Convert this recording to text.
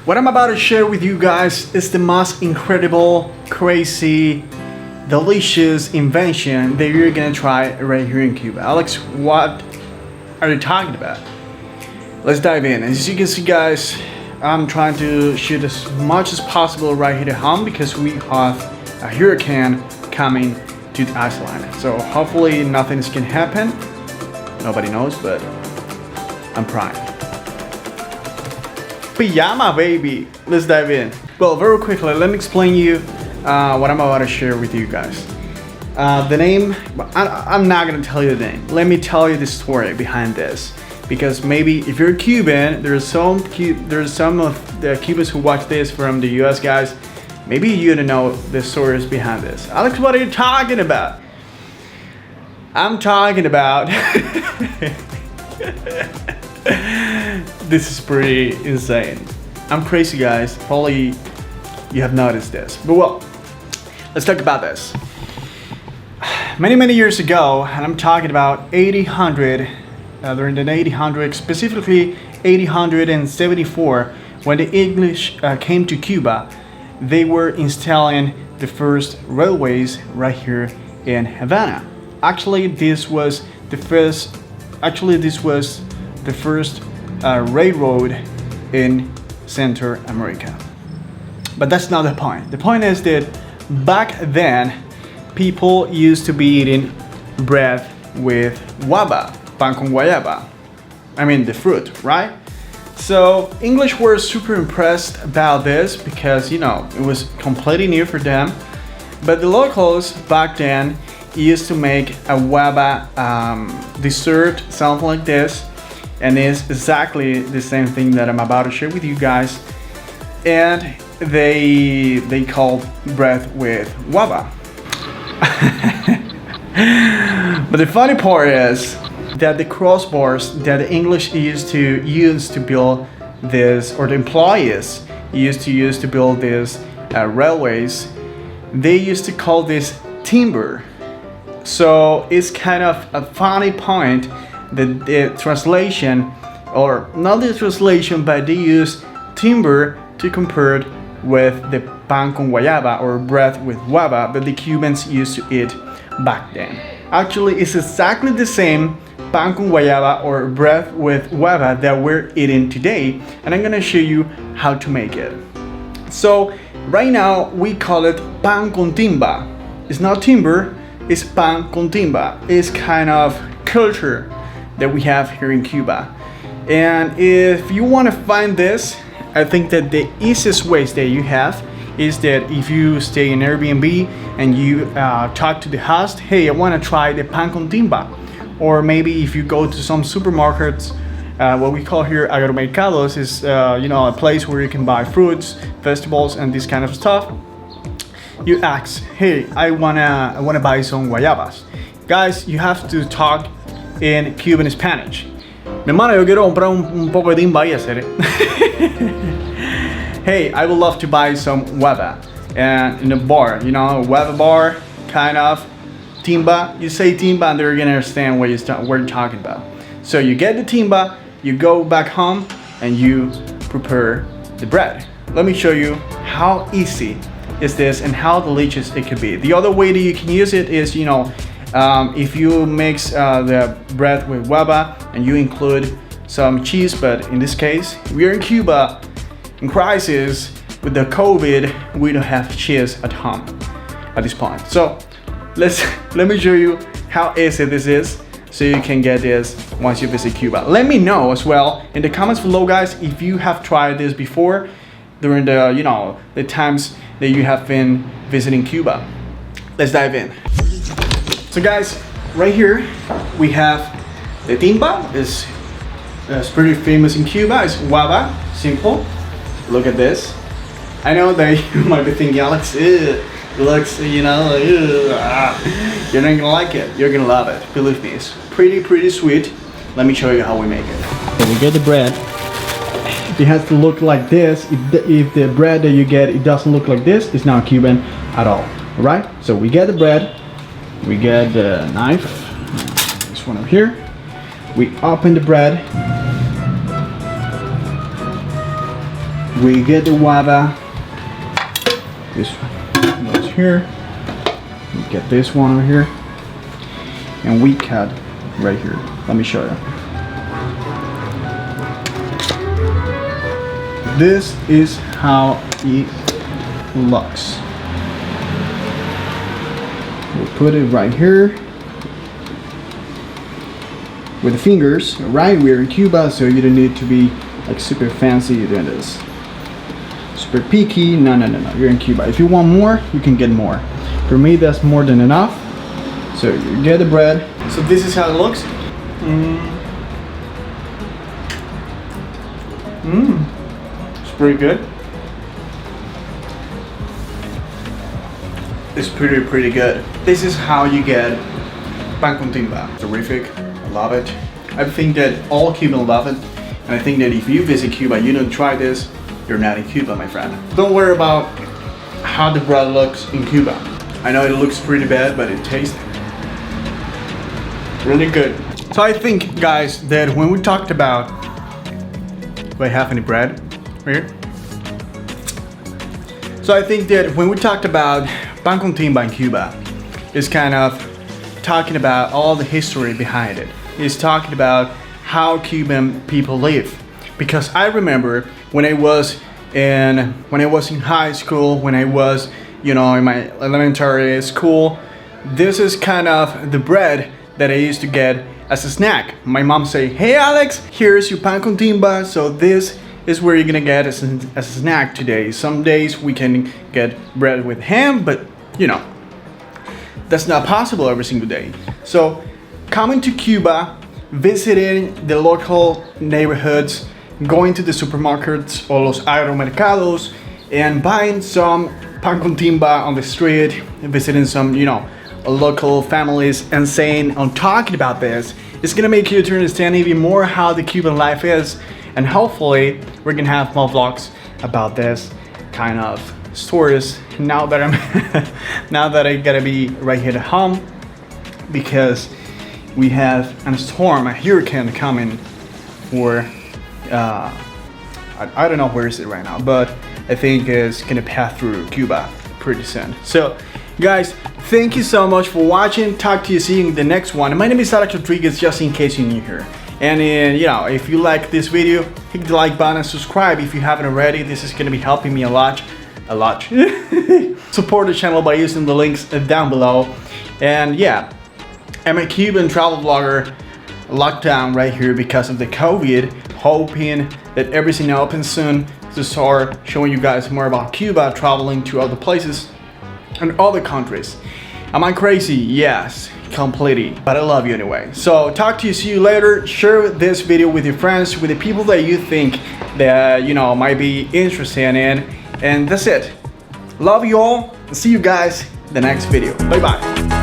What I'm about to share with you guys is the most incredible, crazy, delicious invention that you're gonna try right here in Cuba. Alex, what are you talking about? Let's dive in. As you can see, guys, I'm trying to shoot as much as possible right here at home because we have a hurricane coming to the island. So hopefully nothing's gonna happen. Nobody knows, but I'm trying. Pajama baby, let's dive in. Well, very quickly, let me explain you what I'm about to share with you guys. The name, I'm not gonna tell you the name. Let me tell you the story behind this, because maybe if you're Cuban, there's some of the Cubans who watch this from the US, guys. Maybe you don't know the stories behind this. Alex, what are you talking about? I'm talking about this is pretty insane. I'm crazy, guys. Probably you have noticed this. But well, let's talk about this. Many years ago, and I'm talking about 1800, during the 1800s, specifically 1874, when the English came to Cuba, they were installing the first railways right here in Havana. Actually, this was the first railroad in Central America. But that's not the point. The point is that back then, people used to be eating bread with guava, pan con guayaba. I mean the fruit, right? So English were super impressed about this because, you know, it was completely new for them. But the locals back then used to make a guava dessert, something like this. And it's exactly the same thing that I'm about to share with you guys. And they call bread with guava. But the funny part is that the crossbars that the English used to use to build this, or the employees used to use to build these railways, they used to call this timber. So it's kind of a funny point that the translation, or not the translation, but they use timber to compare it with the pan con guayaba, or bread with guava, that the Cubans used to eat back then. Actually, it's exactly the same pan con guayaba, or bread with guava, that we're eating today, and I'm gonna show you how to make it. So right now we call it pan con timba. It's not timber, it's pan con timba. It's kind of culture that we have here in Cuba. And if you want to find this, I think that the easiest ways that you have is that if you stay in Airbnb and you talk to the host, hey, I want to try the pan con timba. Or maybe if you go to some supermarkets, what we call here agromercados is a place where you can buy fruits, vegetables, and this kind of stuff. You ask, hey, I wanna buy some guayabas. Guys, you have to talk in Cuban Spanish. Mi hermano, yo quiero comprar un poco de timba y hacer. Hey, I would love to buy some guava. And in a bar, a guava bar, kind of timba. You say timba and they're gonna understand what you're talking about. So you get the timba, you go back home, and you prepare the bread. Let me show you how easy is this and how delicious it could be. The other way that you can use it is, if you mix the bread with guava and you include some cheese, but in this case, we're in Cuba, in crisis, with the COVID, we don't have cheese at home at this point. So let me show you how easy this is, so you can get this once you visit Cuba. Let me know as well in the comments below, guys, if you have tried this before during the times that you have been visiting Cuba. Let's dive in. So guys, right here we have the timba. It's pretty famous in Cuba. It's guava, simple. Look at this. I know that you might be thinking, Alex, it looks, you're not gonna like it. You're gonna love it. Believe me, it's pretty sweet. Let me show you how we make it. So we get the bread. It has to look like this. If the bread that you get, it doesn't look like this, it's not Cuban at all. All right? So we get the bread. We get the knife. This one over here. We open the bread. We get the guava. This one goes here. We get this one over here. And we cut right here. Let me show you. This is how it looks. We'll put it right here with the fingers. Right, we're in Cuba, so you don't need to be like super fancy doing this. Super picky. No. You're in Cuba. If you want more, you can get more. For me, that's more than enough. So you get the bread. So this is how it looks. It's pretty good. It's pretty good. This is how you get pan con timba. Terrific. I love it. I think that all Cubans love it. And I think that if you visit Cuba, you don't try this, you're not in Cuba, my friend. Don't worry about how the bread looks in Cuba. I know it looks pretty bad, but it tastes really good. So I think, guys, that when we talked about, do I have any bread right here? So I think that when we talked about pan con timba in Cuba, it's kind of talking about all the history behind it. It's talking about how Cuban people live. Because I remember when I was in high school, when I was, in my elementary school, this is kind of the bread that I used to get as a snack. My mom say, "Hey Alex, here's your pan con timba, so this is where you're gonna get as a snack today." Some days we can get bread with ham, but that's not possible every single day. So coming to Cuba, visiting the local neighborhoods, going to the supermarkets or los agromercados and buying some pan con timba on the street, visiting some, local families and talking about this, it's gonna make you to understand even more how the Cuban life is, and hopefully we're gonna have more vlogs about this kind of stories now that I gotta be right here at home, because we have a storm, a hurricane coming for I don't know where is it right now, but I think it's gonna pass through Cuba pretty soon. So guys, thank you so much for watching. Talk to you, see you in the next one. My name is Alex Rodríguez, just in case you're new here. And if you like this video, hit the like button and subscribe if you haven't already. This is gonna be helping me a lot. Support the channel by using the links down below. And yeah, I'm a Cuban travel vlogger, locked down right here because of the COVID, hoping that everything opens soon to start showing you guys more about Cuba, traveling to other places and other countries. Am I crazy? Yes, completely, but I love you anyway. So talk to you, see you later. Share this video with your friends, with the people that you think that might be interested in, and that's it. Love you all, and see you guys in the next video. Bye bye.